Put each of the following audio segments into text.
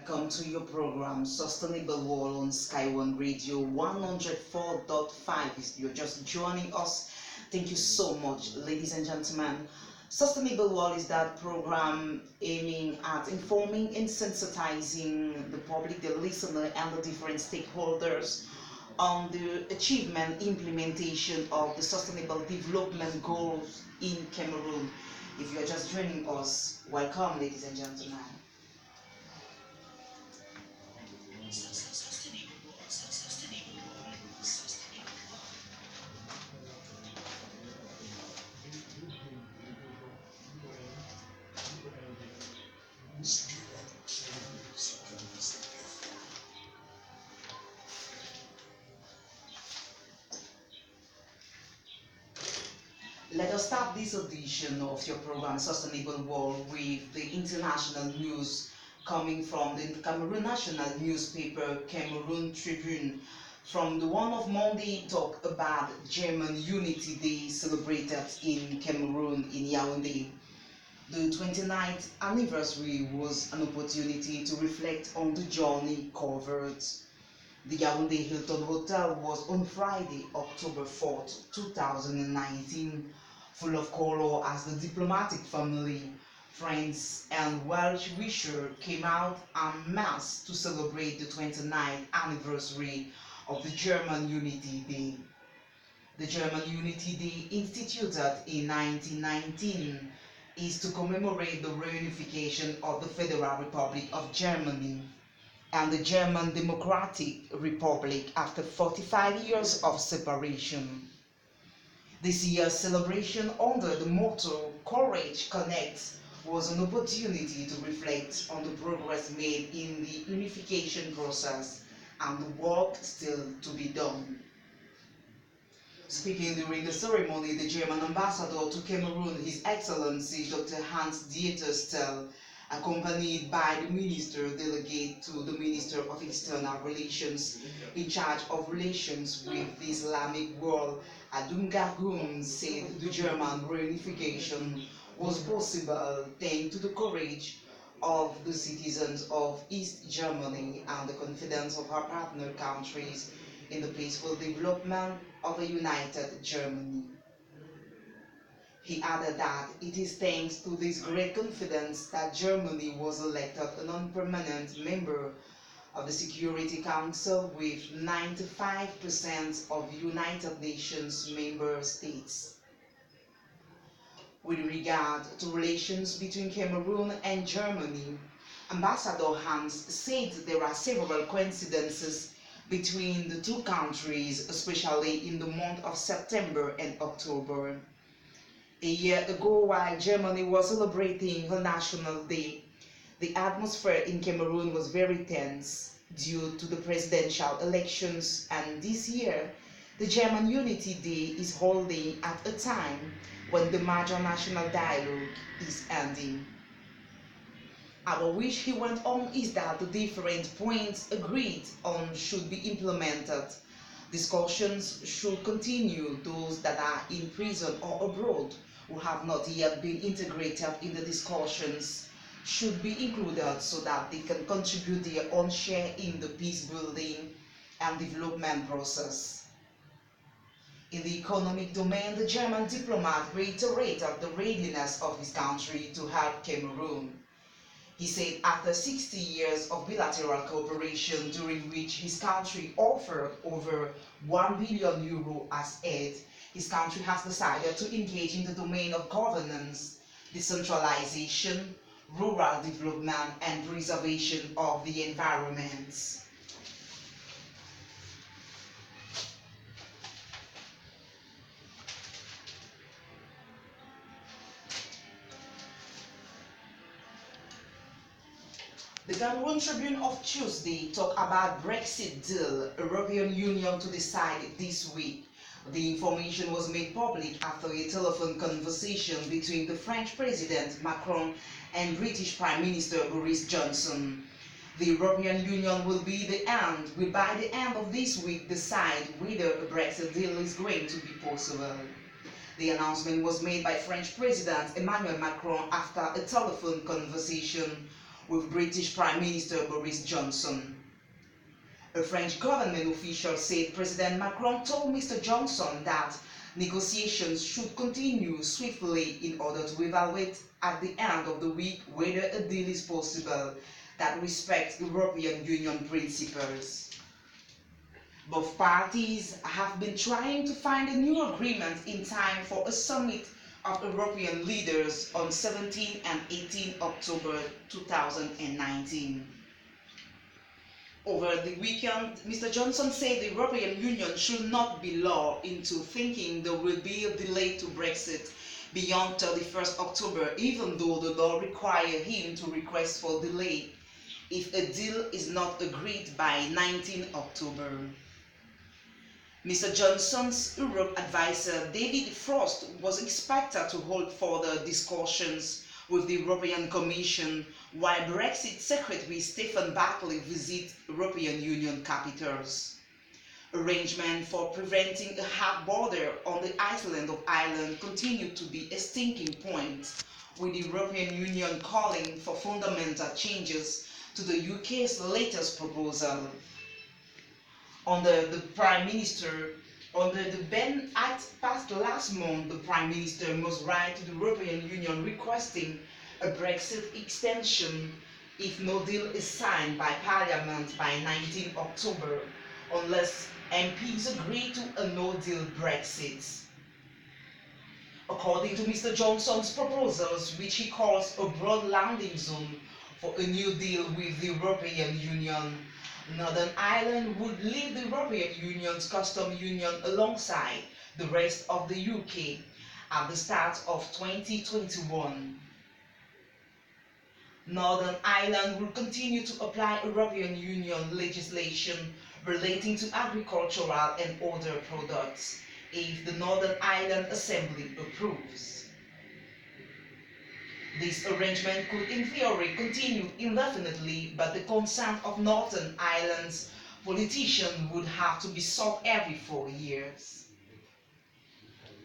welcome to your program Sustainable World on Sky One Radio 104.5. If you're just joining us, thank you so much, ladies and gentlemen. Sustainable World is that program aiming at informing and sensitizing the public, the listener, and the different stakeholders on the achievement implementation of the sustainable development goals in Cameroon. If you're just joining us, welcome, ladies and gentlemen. Let us start this edition of your program Sustainable World with the international news coming from the Cameroon national newspaper Cameroon Tribune. From the one of Monday, talk about German Unity Day celebrated in Cameroon in Yaoundé. The 29th anniversary was an opportunity to reflect on the journey covered. The Yaoundé Hilton Hotel was on Friday, October 4th, 2019, full of color as the diplomatic family, friends, and well-wishers came out en masse to celebrate the 29th anniversary of the German Unity Day. The German Unity Day, instituted in 1919, is to commemorate the reunification of the Federal Republic of Germany and the German Democratic Republic after 45 years of separation. This year's celebration under the motto Courage Connects was an opportunity to reflect on the progress made in the unification process and the work still to be done. Speaking during the ceremony, the German ambassador to Cameroon, His Excellency Dr. Hans-Dieter Stell, accompanied by the Minister Delegate to the Minister of External Relations in charge of relations with the Islamic world, Adum Gargoum, said the German reunification was possible thanks to the courage of the citizens of East Germany and the confidence of our partner countries in the peaceful development of a united Germany. He added that it is thanks to this great confidence that Germany was elected a non-permanent member of the Security Council with 95% of United Nations member states. With regard to relations between Cameroon and Germany, Ambassador Hans said there are several coincidences between the two countries, especially in the month of September and October. A year ago, while Germany was celebrating her National Day, the atmosphere in Cameroon was very tense due to the presidential elections, and this year, the German Unity Day is holding at a time when the major national dialogue is ending. Our wish, he went on, is that the different points agreed on should be implemented. Discussions should continue. Those that are in prison or abroad who have not yet been integrated in the discussions should be included so that they can contribute their own share in the peace building and development process. In the economic domain, the German diplomat reiterated the readiness of his country to help Cameroon. He said after 60 years of bilateral cooperation, during which his country offered over €1 billion as aid, his country has decided to engage in the domain of governance, decentralization, rural development, and preservation of the environment. The Cameroon Tribune of Tuesday talked about Brexit deal, European Union to decide this week. The information was made public after a telephone conversation between the French President Macron and British Prime Minister Boris Johnson. The European Union will by the end of this week decide whether a Brexit deal is going to be possible. The announcement was made by French President Emmanuel Macron after a telephone conversation with British Prime Minister Boris Johnson. A French government official said President Macron told Mr. Johnson that negotiations should continue swiftly in order to evaluate at the end of the week whether a deal is possible that respects European Union principles. Both parties have been trying to find a new agreement in time for a summit of European leaders on 17 and 18 October 2019. Over the weekend, Mr. Johnson said the European Union should not be lulled into thinking there will be a delay to Brexit beyond 31st October, even though the law requires him to request for delay if a deal is not agreed by 19 October. Mr. Johnson's Europe advisor David Frost was expected to hold further discussions with the European Commission while Brexit Secretary Stephen Barclay visits European Union capitals. Arrangements for preventing a hard border on the island of Ireland continue to be a sticking point, with the European Union calling for fundamental changes to the UK's latest proposal. Under the Benn Act passed last month, the Prime Minister must write to the European Union requesting a Brexit extension if no deal is signed by Parliament by 19 October, unless MPs agree to a no-deal Brexit. According to Mr. Johnson's proposals, which he calls a broad landing zone for a new deal with the European Union, Northern Ireland would leave the European Union's customs union alongside the rest of the UK at the start of 2021. Northern Ireland will continue to apply European Union legislation relating to agricultural and other products if the Northern Ireland Assembly approves. This arrangement could in theory continue indefinitely, but the consent of Northern Ireland's politicians would have to be sought every 4 years.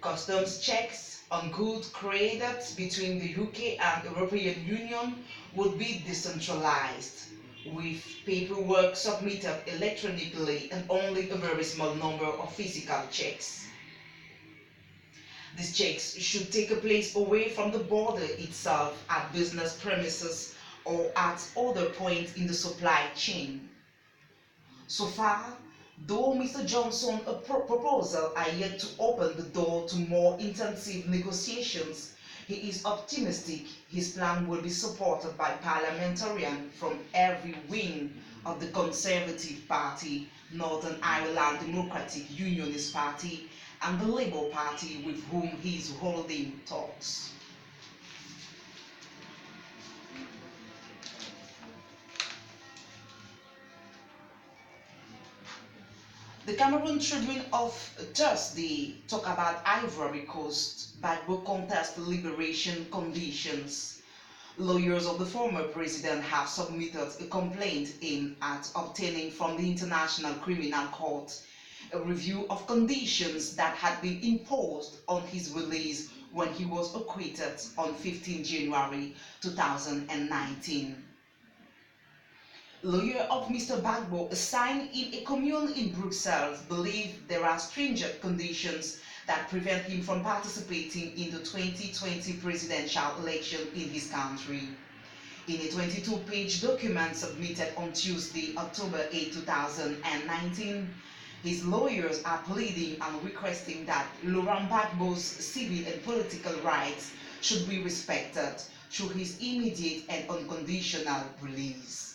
Customs checks on goods created between the UK and the European Union would be decentralized, with paperwork submitted electronically and only a very small number of physical checks. These checks should take place away from the border itself at business premises or at other points in the supply chain. So far, though Mr. Johnson's proposals are yet to open the door to more intensive negotiations, he is optimistic his plan will be supported by parliamentarians from every wing of the Conservative Party, Northern Ireland Democratic Unionist Party, and the Labour Party, with whom he is holding talks. The Cameroon Tribune of Thursday talked about Ivory Coast Gbagbo contest liberation conditions. Lawyers of the former president have submitted a complaint aimed at obtaining from the International Criminal Court a review of conditions that had been imposed on his release when he was acquitted on 15 January 2019. Lawyers of Mr. Gbagbo, assigned in a commune in Brussels, believe there are stringent conditions that prevent him from participating in the 2020 presidential election in his country. In a 22-page document submitted on Tuesday, October 8, 2019, his lawyers are pleading and requesting that Laurent Gbagbo's civil and political rights should be respected through his immediate and unconditional release.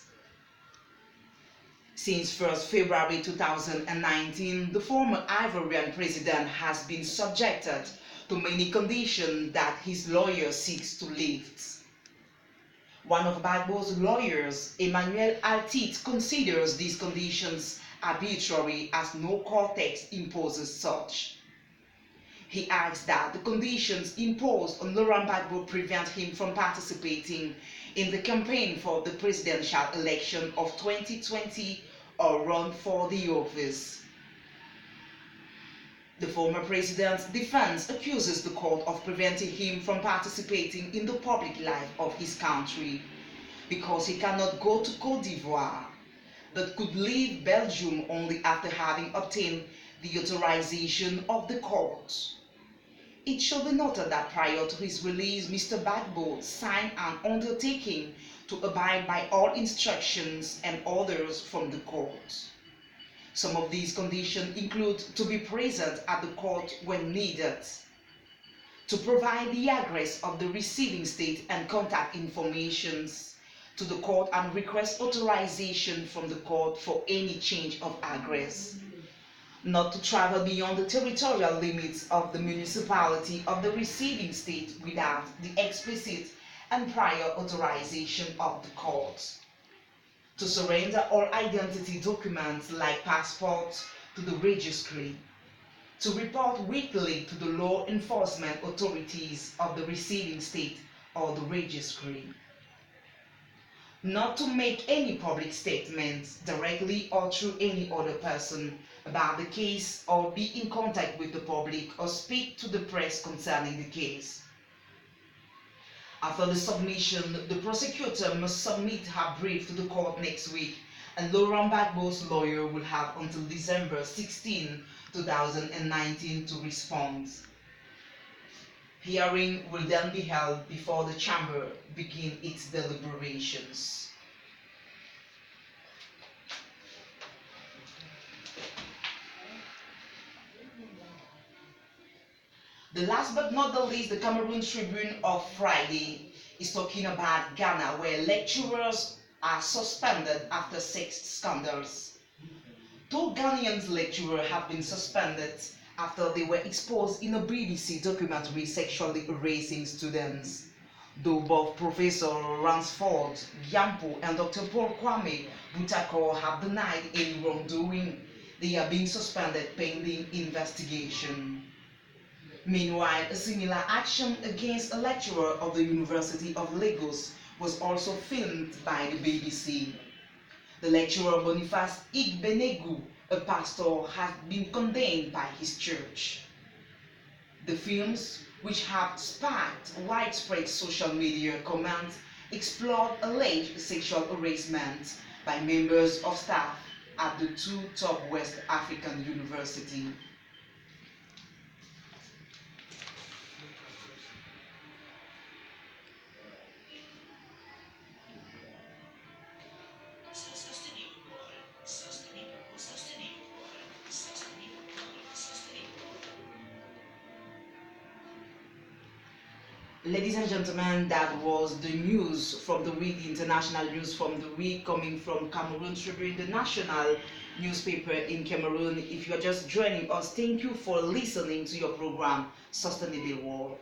Since 1st February 2019, the former Ivorian president has been subjected to many conditions that his lawyer seeks to lift. One of Gbagbo's lawyers, Emmanuel Altit, considers these conditions arbitrary as no court text imposes such. He adds that the conditions imposed on Laurent Gbagbo prevent him from participating in the campaign for the presidential election of 2020 or run for the office. The former president's defense accuses the court of preventing him from participating in the public life of his country. because he cannot go to Cote d'Ivoire, but could leave Belgium only after having obtained the authorization of the court. It should be noted that prior to his release, Mr. Gbagbo signed an undertaking to abide by all instructions and orders from the court. Some of these conditions include to be present at the court when needed, to provide the address of the receiving state and contact informations to the court and request authorization from the court for any change of address, not to travel beyond the territorial limits of the municipality of the receiving state without the explicit and prior authorization of the court, to surrender all identity documents like passports to the registry, to report weekly to the law enforcement authorities of the receiving state or the registry, not to make any public statements directly or through any other person about the case or be in contact with the public or speak to the press concerning the case. After the submission, the prosecutor must submit her brief to the court next week, and Laurent Gbagbo's lawyer will have until December 16, 2019 to respond. Hearing will then be held before the chamber begin its deliberations. The last but not the least, the Cameroon Tribune of Friday is talking about Ghana, where lecturers are suspended after sex scandals. Two Ghanaian lecturers have been suspended after they were exposed in a BBC documentary sexually harassing students. Though both Professor Ransford Gyampo and Dr. Paul Kwame Butakor have denied any wrongdoing, they are being suspended pending investigation. Meanwhile, a similar action against a lecturer of the University of Lagos was also filmed by the BBC. The lecturer Boniface Igbenegu, a pastor, has been condemned by his church. The films, which have sparked widespread social media comments, explored alleged sexual harassment by members of staff at the two top West African universities. Ladies and gentlemen, that was the news from the week, the international news from the week, coming from Cameroon Tribune, the national newspaper in Cameroon. If you are just joining us, thank you for listening to your program, Sustainable World.